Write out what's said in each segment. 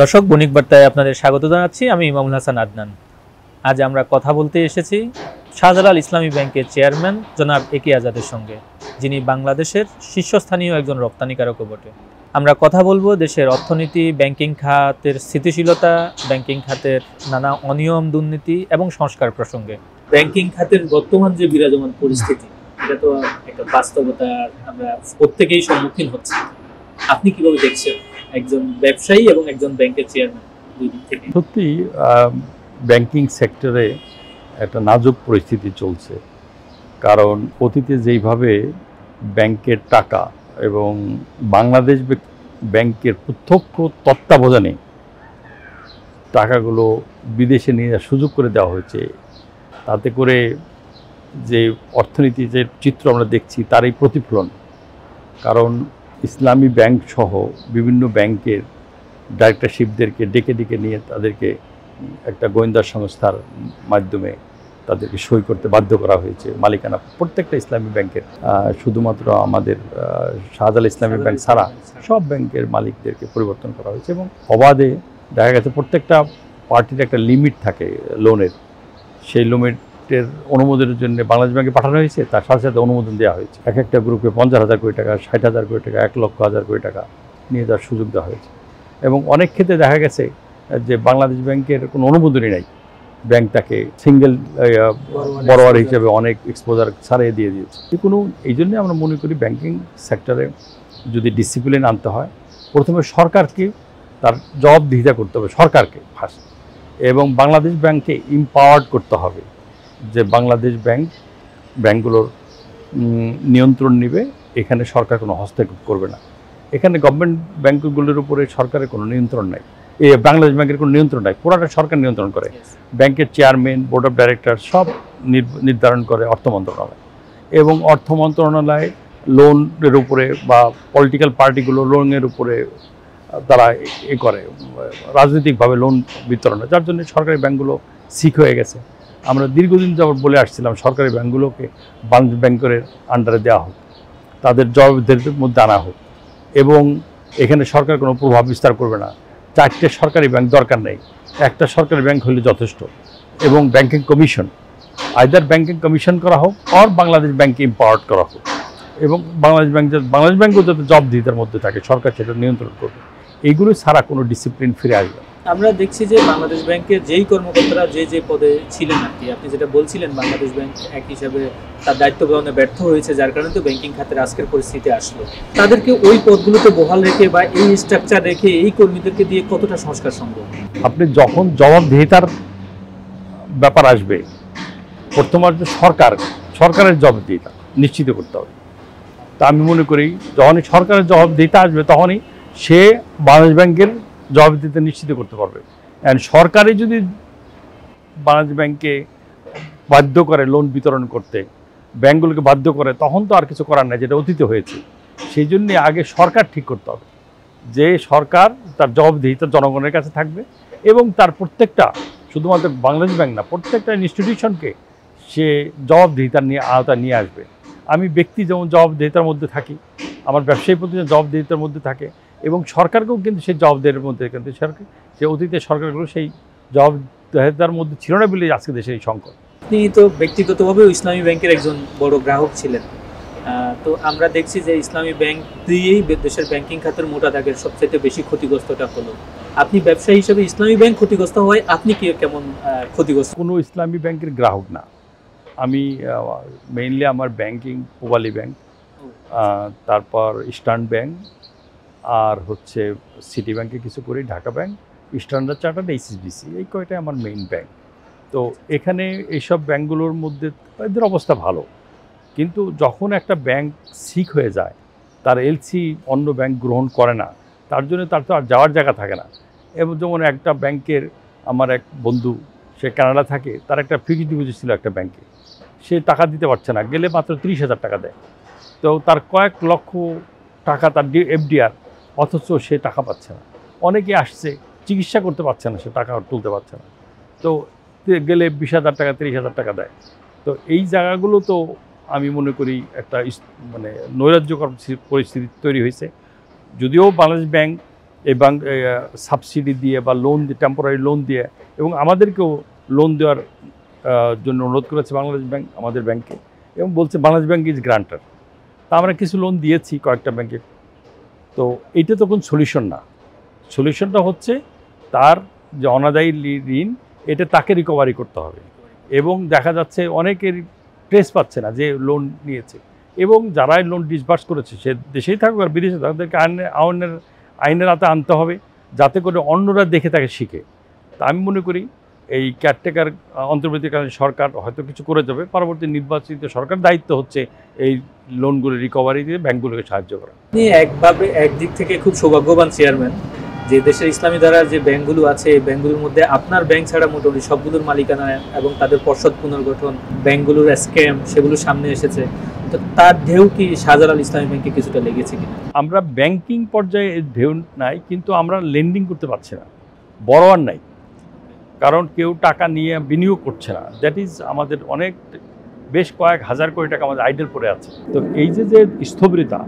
দর্শক বণিক বার্তায় আপনাদের স্বাগত জানাচ্ছি। আমি ইমামুল হাসান আদনান। আজ আমরা কথা বলতে এসেছি শাহজালাল ইসলামী ব্যাংকের চেয়ারম্যান জনাব একে আজাদের সঙ্গে, যিনি বাংলাদেশের শীর্ষস্থানীয় একজন রপ্তানিকারকও বটে। আমরা কথা বলবো দেশের অর্থনীতি, ব্যাংকিং খাতের স্থিতিশীলতা, ব্যাংকিং খাতের নানা অনিয়ম, দুর্নীতি এবং সংস্কার প্রসঙ্গে। ব্যাংকিং খাতের বর্তমান যে বিরাজমান পরিস্থিতি, এটা তো একটা বাস্তবতা আমরা প্রত্যেকেই সম্মুখীন হচ্ছে। আপনি কিভাবে দেখছেন একজন ব্যবসায়ী এবং একজন ব্যাংকের চেয়ারম্যান দুই দিক থেকে? সত্যি ব্যাংকিং সেক্টরে একটা নাজুক পরিস্থিতি চলছে, কারণ অতীতে যেইভাবে ব্যাংকের টাকা এবং বাংলাদেশ ব্যাংকের প্রত্যক্ষ তত্ত্বাবধানে টাকাগুলো বিদেশে নিয়ে যাওয়ার সুযোগ করে দেওয়া হয়েছে, তাতে করে যে অর্থনীতি যে চিত্র আমরা দেখছি তারই প্রতিফলন। কারণ ইসলামী ব্যাংক সহ বিভিন্ন ব্যাংকের ডাইরেক্টরশিপদেরকে ডেকে ডেকে নিয়ে তাদেরকে একটা গোয়েন্দা সংস্থার মাধ্যমে তাদেরকে সই করতে বাধ্য করা হয়েছে। মালিকানা প্রত্যেকটা ইসলামী ব্যাংকের, শুধুমাত্র আমাদের শাহজালাল ইসলামী ব্যাংক ছাড়া সব ব্যাংকের মালিকদেরকে পরিবর্তন করা হয়েছে। এবং অবাধে দেখা গেছে প্রত্যেকটা পার্টির একটা লিমিট থাকে লোনের, সেই লিমিটের অনুমোদনের জন্য বাংলাদেশ ব্যাংকে পাঠানো হয়েছে, তার সাথে সাথে অনুমোদন দেওয়া হয়েছে। এক একটা গ্রুপে 50,000 কোটি টাকা, 60,000 কোটি টাকা, 1,00,000 কোটি টাকা নিয়ে যাওয়ার সুযোগ দেওয়া হয়েছে। এবং অনেক ক্ষেত্রে দেখা গেছে যে বাংলাদেশ ব্যাংকের কোনো অনুমোদনই নাই, ব্যাংক তাকে সিঙ্গেল বড়োয়ার হিসেবে অনেক এক্সপোজার ছাড়িয়ে দিয়ে দিয়েছে। কোনো এই জন্যে আমরা মনে করি ব্যাংকিং সেক্টরে যদি ডিসিপ্লিন আনতে হয়, প্রথমে সরকারকে তার জবাবদিহিতা করতে হবে, সরকারকে ফার্স্ট, এবং বাংলাদেশ ব্যাংককে ইম্পাওয়ার্ড করতে হবে যে বাংলাদেশ ব্যাংকগুলোর নিয়ন্ত্রণ নেবে, এখানে সরকার কোনো হস্তক্ষেপ করবে না। এখানে গভর্নমেন্ট ব্যাংকগুলোর উপরে সরকারের কোনো নিয়ন্ত্রণ নাই, বাংলাদেশ ব্যাংকের কোনো নিয়ন্ত্রণ নাই, পুরোটা সরকার নিয়ন্ত্রণ করে। ব্যাংকের চেয়ারম্যান, বোর্ড অফ ডাইরেক্টর সব নির্ধারণ করে অর্থ মন্ত্রণালয়, এবং অর্থ মন্ত্রণালয় লোনের উপরে বা পলিটিক্যাল পার্টিগুলো লোনের উপরে তারা করে রাজনৈতিকভাবে লোন বিতরণে, যার জন্য সরকারি ব্যাংকগুলো সিক হয়ে গেছে। আমরা দীর্ঘদিন যাবত বলে আসছিলাম সরকারি ব্যাংকগুলোকে বাণিজ্য ব্যাংকের আন্ডারে দেওয়া হোক, তাদের জবাবদিহিতার মধ্যে আনা হোক, এবং এখানে সরকার কোনো প্রভাব বিস্তার করবে না। 4টে সরকারি ব্যাংক দরকার নেই, একটা সরকারি ব্যাংক হলে যথেষ্ট। এবং banking commission, either banking commission করা হোক আর বাংলাদেশ ব্যাংকে ইম্পাওয়ার্ড করা হোক, এবং বাংলাদেশ ব্যাংকও যাতে জবাবদিহিতার মধ্যে থাকে, সরকার সেটা নিয়ন্ত্রণ করবে। এইগুলো ছাড়া কোনো ডিসিপ্লিন ফিরে আসবে। আমরা দেখছি যে বাংলাদেশ ব্যাংকের যেই কর্মকর্তারা যে পদে ছিলেন আর কি, আপনি যেটা বলছিলেন, বাংলাদেশ ব্যাংক এক হিসাবে তার দায়িত্ব পালনে ব্যর্থ হয়েছে, যার কারণে তো ব্যাংকিং খাতের আজকের পরিস্থিতি আসলো। তাদেরকে ওই পদগুলোতে বহাল রেখে বা এই স্ট্রাকচার রেখে এই কর্মীদেরকে দিয়ে কতটা সংস্কার সম্ভব? আপনি যখন জবাবদিহিতার ব্যাপার আসবে, বর্তমান সরকারের জবাবদিহিতা নিশ্চিত করতে হবে। তা আমি মনে করি যখনই সরকারের জবাবদিহিতা আসবে, তখনই সে বাংলাদেশ ব্যাংকের জবাবদিহিতা নিশ্চিত করতে পারবে। অ্যান্ড সরকারই যদি বাংলাদেশ ব্যাংকে বাধ্য করে লোন বিতরণ করতে, ব্যাংকগুলোকে বাধ্য করে, তখন তো আর কিছু করার নাই, যেটা অতীতে হয়েছে। সেই জন্যে আগে সরকার ঠিক করতে হবে যে সরকার তার জবাবদিহিতা জনগণের কাছে থাকবে, এবং তার প্রত্যেকটা, শুধুমাত্র বাংলাদেশ ব্যাংক না, প্রত্যেকটা ইনস্টিটিউশনকে সে জবাবদিহিতার আওতায় নিয়ে আসবে। আমি ব্যক্তি যেমন জবাবদিহিতার মধ্যে থাকি, আমার ব্যবসায়ী প্রতিষ্ঠান জবাবদিহিতার মধ্যে থাকে, এবং সরকারকেও কিন্তু সেই জবাবদিহিতার মধ্যে, কিন্তু সরকার যে অতীতে সরকারগুলো সেই জবাবদিহিতার মধ্যে ছিল না বলে আজকে দেশের এই সংকট। আপনি তো ব্যক্তিগতভাবেও ইসলামী ব্যাংকের একজন বড় গ্রাহক ছিলেন, তো আমরা দেখছি যে ইসলামী ব্যাংক দিয়েই দেশের ব্যাংকিং খাতের মোটা দাগের সবচেয়ে বেশি ক্ষতিগ্রস্তটা হলো। আপনি ব্যবসায়ী হিসেবে ইসলামী ব্যাংক ক্ষতিগ্রস্ত হয়, আপনি কি কেমন ক্ষতিগ্রস্ত? কোনো ইসলামী ব্যাংকের গ্রাহক না আমি, মেইনলি আমার ব্যাংকিং পূবালী ব্যাংক, তারপর ইস্টার্ন ব্যাংক, আর হচ্ছে সিটি ব্যাংকে কিছু করি, Dhaka bank, standard chartered, HSBC, এই কয়টাই আমার মেইন ব্যাংক। তো এখানে এইসব ব্যাংকগুলোর মধ্যে এদের অবস্থা ভালো, কিন্তু যখন একটা ব্যাংক সিক হয়ে যায়, তার এলসি অন্য ব্যাংক গ্রহণ করে না, তার জন্য তার তো আর যাওয়ার জায়গা থাকে না। এবং যেমন একটা ব্যাংকের, আমার এক বন্ধু, সে কানাডা থাকে, তার একটা ফিক্সড ডিপোজিট ছিল একটা ব্যাংকে, সে টাকা দিতে পারছে না, গেলে মাত্র 30,000 টাকা দেয়। তো তার কয়েক লক্ষ টাকা তার এফডিআর, অথচ সে টাকা পাচ্ছে না। অনেকে আসছে, চিকিৎসা করতে পারছে না, সে টাকা তুলতে পারছে না, তো গেলে 20,000 টাকা 30,000 টাকা দেয়। তো এই জায়গাগুলো তো আমি মনে করি একটা নৈরাজ্যকর পরিস্থিতি তৈরি হয়েছে। যদিও বাংলাদেশ ব্যাংক এবং সাবসিডি দিয়ে বা লোন দিয়ে, টেম্পোরারি লোন দিয়ে, এবং আমাদেরকেও লোন দেওয়ার জন্য অনুরোধ করেছে বাংলাদেশ ব্যাংক আমাদের ব্যাংকে, এবং বলছে বাংলাদেশ ব্যাংক ইজ গ্রান্টার। তা আমরা কিছু লোন দিয়েছি কয়েকটা ব্যাংকে। তো এইটা তো কোনো সলিউশন না। সলিউশনটা হচ্ছে তার যে অনাদায়ী ঋণ, এটা তাকে রিকভারি করতে হবে। এবং দেখা যাচ্ছে অনেকের ট্রেস পাচ্ছে না যে লোন নিয়েছে, এবং যারাই লোন ডিসবার্স করেছে সে দেশেই থাকুক আর বিদেশে থাকুক, তাদেরকে আইনের আওতায় আনতে হবে, যাতে করে অন্যরা দেখে তাকে শিখে। তা আমি মনে করি এই কেয়ারটেকার অন্তর্বর্তীকালীন সরকার হয়তো কিছু করে যাবে, পরবর্তী নির্বাচিত সরকার দায়িত্ব হচ্ছে এই লোনগুলো রিকভারি দিয়ে ব্যাংকগুলোকে সাহায্য করা। আপনি একদিক থেকে খুব সৌভাগ্যবান চেয়ারম্যান যে দেশের ইসলামী ধারার যে ব্যাংকগুলো আছে এই ব্যাংকগুলোর মধ্যে আপনার ব্যাংক ছাড়া মোটামুটি সবগুলোর মালিকানা এবং তাদের পর্ষদ পুনর্গঠন, ব্যাংকগুলোর স্ক্যাম, সেগুলো সামনে এসেছে। তো তার ঢেউ কি শাহজালাল ইসলামী ব্যাংকে কিছুটা লেগেছে কিনা? আমরা ব্যাংকিং পর্যায়ে ঢেউ নাই, কিন্তু আমরা লেন্ডিং করতে পারছি না, বড়োয়ার নাই, কারণ কেউ টাকা নিয়ে বিনিয়োগ করছে না। দ্যাট ইজ আমাদের অনেক বেশ কয়েক হাজার কোটি টাকা আমাদের আইডেল পড়ে আছে। তো এই যে স্থবিরতা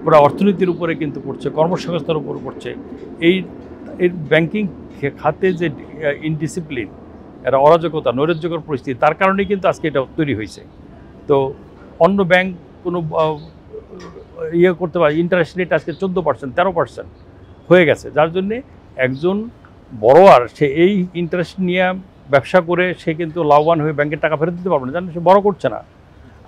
পুরো অর্থনীতির উপরে কিন্তু পড়ছে, কর্মসংস্থানের উপর পড়ছে, এই ব্যাংকিং খাতে যে ইনডিসিপ্লিন, একটা অরাজকতা, নৈরাজ্যকর পরিস্থিতি, তার কারণেই কিন্তু আজকে এটা তৈরি হয়েছে। তো অন্য ব্যাংক কোনো করতে পারে, ইন্টারেস্ট রেট আজকে 14%, 13% হয়ে গেছে, যার জন্যে একজন বড়োয়ার সে এই ইন্টারেস্ট নিয়ে ব্যবসা করে সে কিন্তু লাভবান হয়ে ব্যাংকের টাকা ফেরত দিতে পারবে না, জানেন, সে বড় করছে না।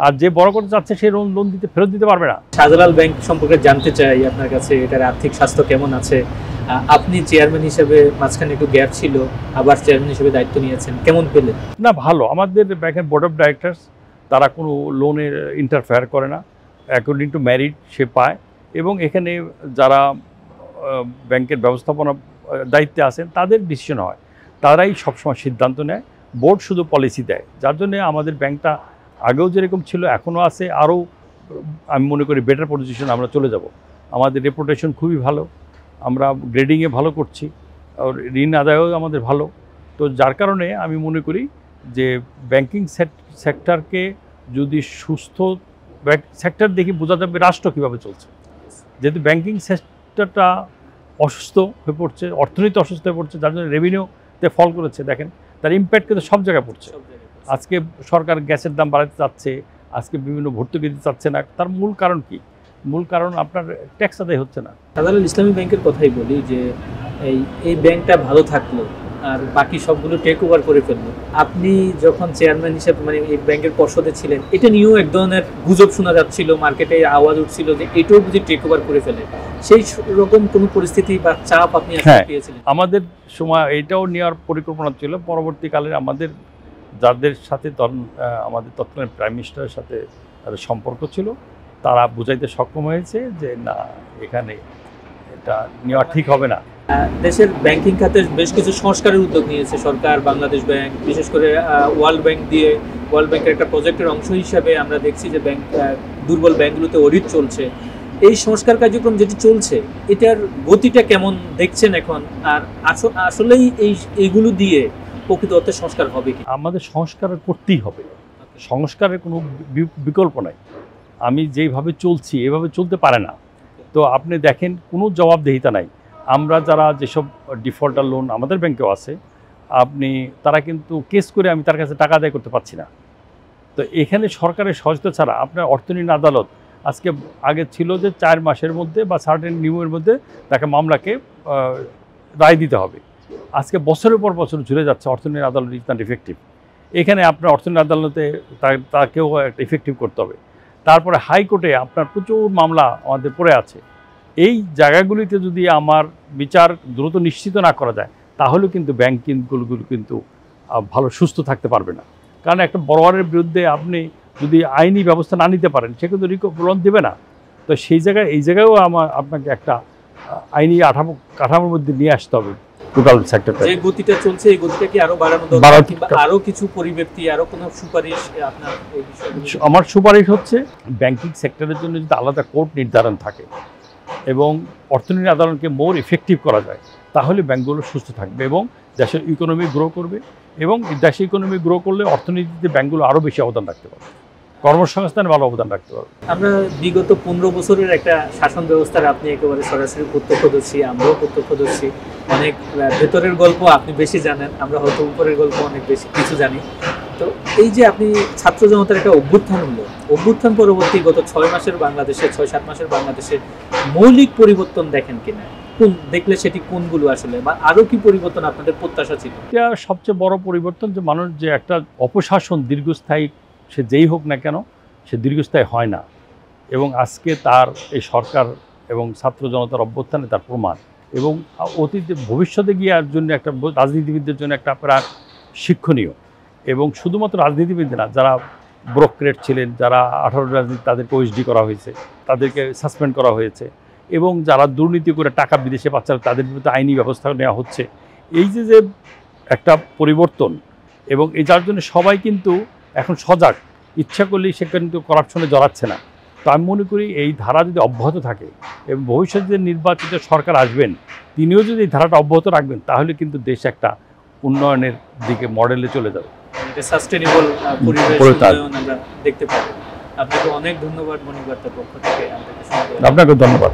আর যে বড় করতে চাচ্ছে সে লোন দিতে ফেরত দিতে পারবে না। শাহজালাল ব্যাংক সম্পর্কে জানতে চাই আপনার কাছে, এটার আর্থিক স্বাস্থ্য কেমন আছে? আপনি চেয়ারম্যান হিসেবে মাঝখানে একটু গ্যাপ ছিল, আবার চেয়ারম্যান হিসেবে দায়িত্ব নিয়েছেন, কেমন পেলেন? না, ভালো। আমাদের ব্যাংকের বোর্ড অফ ডাইরেক্টরস তারা কোনো লোনের ইন্টারফেয়ার করে না, অ্যাকর্ডিং টু মেরিট সে পায়। এবং এখানে যারা ব্যাংকের ব্যবস্থাপনা দায়িত্বে আছেন তাদের ডিসিশন হয়, তারাই সবসময় সিদ্ধান্ত নেয়, বোর্ড শুধু পলিসি দেয়। যার জন্যে আমাদের ব্যাংকটা আগেও যেরকম ছিল এখনও আছে, আরও আমি মনে করি বেটার পজিশন আমরা চলে যাব। আমাদের রেপুটেশন খুবই ভালো, আমরা গ্রেডিংয়ে ভালো করছি, আর ঋণ আদায়ও আমাদের ভালো। তো যার কারণে আমি মনে করি যে ব্যাংকিং সেক্টরকে যদি সুস্থ সেক্টর দেখি বোঝা যাবে রাষ্ট্র কীভাবে চলছে। যেহেতু ব্যাংকিং সেক্টরটা অসুস্থ হয়ে পড়ছে, অর্থনীতি অসুস্থ হয়ে পড়ছে, যার জন্য রেভিনিউতে ফল করেছে। দেখেন তার ইম্প্যাক্ট কিন্তু সব জায়গায় পড়ছে। আজকে সরকার গ্যাসের দাম বাড়াতে চাচ্ছে, আজকে বিভিন্ন ভর্তুকি দিতে চাচ্ছে না। তার মূল কারণ কি? মূল কারণ আপনার ট্যাক্স আদায় হচ্ছে না। শাহজালাল ইসলামী ব্যাংকের কথাই বলি যে এই ব্যাংকটা ভালো থাকলো আর বাকি সবগুলো টেক ওভার করে ফেললো। আপনি যখন চেয়ারম্যান হিসেবে মানে এই ব্যাংকের পর্ষদে ছিলেন, এটা নিয়েও এক ধরনের গুজব শোনা যাচ্ছিল, মার্কেটে আওয়াজ উঠছিল যে এটাও বুঝি টেক ওভার করে ফেলে। সেই রকম কোনো পরিস্থিতি বা চাপ আপনি পেয়েছিলেন? আমাদের সময় এটাও নেওয়ার পরিকল্পনা ছিল। পরবর্তীকালে আমাদের যাদের সাথে আমাদের তৎকালীন প্রাইম মিনিস্টারের সাথে তাদের সম্পর্ক ছিল, তারা বুঝাইতে সক্ষম হয়েছে যে না, এখানে এটা নেওয়া ঠিক হবে না। দেশের ব্যাংকিং খাতে বেশ কিছু সংস্কারের উদ্যোগ নিয়েছে সরকার, বাংলাদেশ ব্যাংক, বিশেষ করে ওয়ার্ল্ড ব্যাংকের একটা প্রজেক্টের অংশ হিসাবে আমরা দেখছি যে দুর্বল ব্যাংকগুলোতে অডিট চলছে। এই সংস্কার কার্যক্রম যেটি চলছে, এটার গতিটা কেমন দেখছেন এখন? আর আসলেই এইগুলো দিয়ে প্রকৃত অর্থে সংস্কার হবে কি? আমাদের সংস্কার করতেই হবে, সংস্কারের কোনো বিকল্প নাই। আমি যেভাবে চলছি এভাবে চলতে পারে না। তো আপনি দেখেন কোনো জবাবদিহিতা নাই। আমরা যারা যেসব ডিফল্টার লোন আমাদের ব্যাংকেও আছে, তারা কিন্তু কেস করে আমি তার কাছে টাকা আদায় করতে পারছি না। তো এখানে সরকারের সহায়তা ছাড়া আপনার অর্থনীতি আদালত আজকে আগে ছিল যে 4 মাসের মধ্যে বা সার্টেন নিয়মের মধ্যে তাকে মামলাকে রায় দিতে হবে। আজকে বছরের পর বছর ঝুলে যাচ্ছে, অর্থনীতি আদালত ইজ নট ইফেক্টিভ। এখানে আপনার অর্থনীতি আদালতে তাকেও একটা ইফেক্টিভ করতে হবে। তারপরে হাইকোর্টে আপনার প্রচুর মামলা আমাদের পড়ে আছে। এই জায়গাগুলিতে যদি আমার বিচার দ্রুত নিশ্চিত না করা যায়, তাহলে কিন্তু ব্যাংকগুলো কিন্তু ভালো সুস্থ থাকতে পারবে না। কারণ একটা বড়োয়ারের বিরুদ্ধে আপনি যদি আইনি ব্যবস্থা না নিতে পারেন, সে কিন্তু লোন দেবে না। তো এই জায়গায়ও আপনাকে একটা আইনি কাঠামোর মধ্যে নিয়ে আসতে হবে টোটাল সেক্টরটা। যে গতিটা চলছে এই গতিটা কি আরো বাড়ানো দরকার, কিংবা আরো কিছু পরিবর্তন, আরো কোনো সুপারিশ আপনার এই বিষয়ে? আমার সুপারিশ হচ্ছে ব্যাংকিং সেক্টরের জন্য যদি আলাদা কোর্ট নির্ধারণ থাকে এবং অর্থনীতি আদালতকে মোর ইফেক্টিভ করা যায়, তাহলে ব্যাংকগুলো সুস্থ থাকবে এবং দেশের ইকোনমি গ্রো করবে। এবং দেশের ইকোনমি গ্রো করলে অর্থনীতিতে ব্যাংকগুলো আরও বেশি অবদান রাখতে পারবে। কর্মসংস্থানে ভালো অবদান রাখতে পারবে। আমরা বিগত 15 বছরের একটা শাসন ব্যবস্থার আপনি একেবারে সরাসরি প্রত্যক্ষদর্শী, আমরাও প্রত্যক্ষদর্শী। অনেক ভেতরের গল্প আপনি বেশি জানেন, আমরা হয়তো উপরের গল্প অনেক বেশি কিছু জানি। তো এই যে আপনি ছাত্র জনতার একটা অভ্যুত্থান পরবর্তী গত 6 মাসের বাংলাদেশে, 6-7 মাসের বাংলাদেশে মৌলিক পরিবর্তন দেখেন কিনা? কোন দেখলে সেটি কোনগুলো আসলে, বা আরো কি পরিবর্তন আপনাদের প্রত্যাশা ছিল? এটা সবচেয়ে বড় পরিবর্তন যে মানুষ যে একটা অপশাসন দীর্ঘস্থায়ী, সে যেই হোক না কেন, সে দীর্ঘস্থায়ী হয় না, এবং আজকে তার এই সরকার এবং ছাত্র জনতার অভ্যুত্থানে তার প্রমাণ। এবং অতীতে ভবিষ্যতে গিয়ে আর জন্য একটা রাজনীতিবিদদের জন্য একটা প্রায় শিক্ষণীয়, এবং শুধুমাত্র রাজনীতিবিদ না, যারা ব্রোক্রেট ছিলেন, যারা 18 রাজনীতি, তাদেরকে ওএসডি করা হয়েছে, তাদেরকে সাসপেন্ড করা হয়েছে, এবং যারা দুর্নীতি করে টাকা বিদেশে পাচার, তাদের বিরুদ্ধে আইনি ব্যবস্থা নেওয়া হচ্ছে। এই যে একটা পরিবর্তন, এবং এই যার জন্য সবাই কিন্তু এখন সজাগ, ইচ্ছা করলেই সে কিন্তু করাপশনে জড়াচ্ছে না। তো আমি মনে করি এই ধারা যদি অব্যাহত থাকে, এবং ভবিষ্যতে যে নির্বাচিত সরকার আসবেন তিনিও যদি এই ধারাটা অব্যাহত রাখবেন, তাহলে কিন্তু দেশ একটা উন্নয়নের দিকে মডেলে চলে যাবে, সাস্টেনেবল পরিবেশ উন্নয়ন আমরা দেখতে পাবো। আপনাকে অনেক ধন্যবাদ মনিবার্তার পক্ষ থেকে। আপনাকে ধন্যবাদ।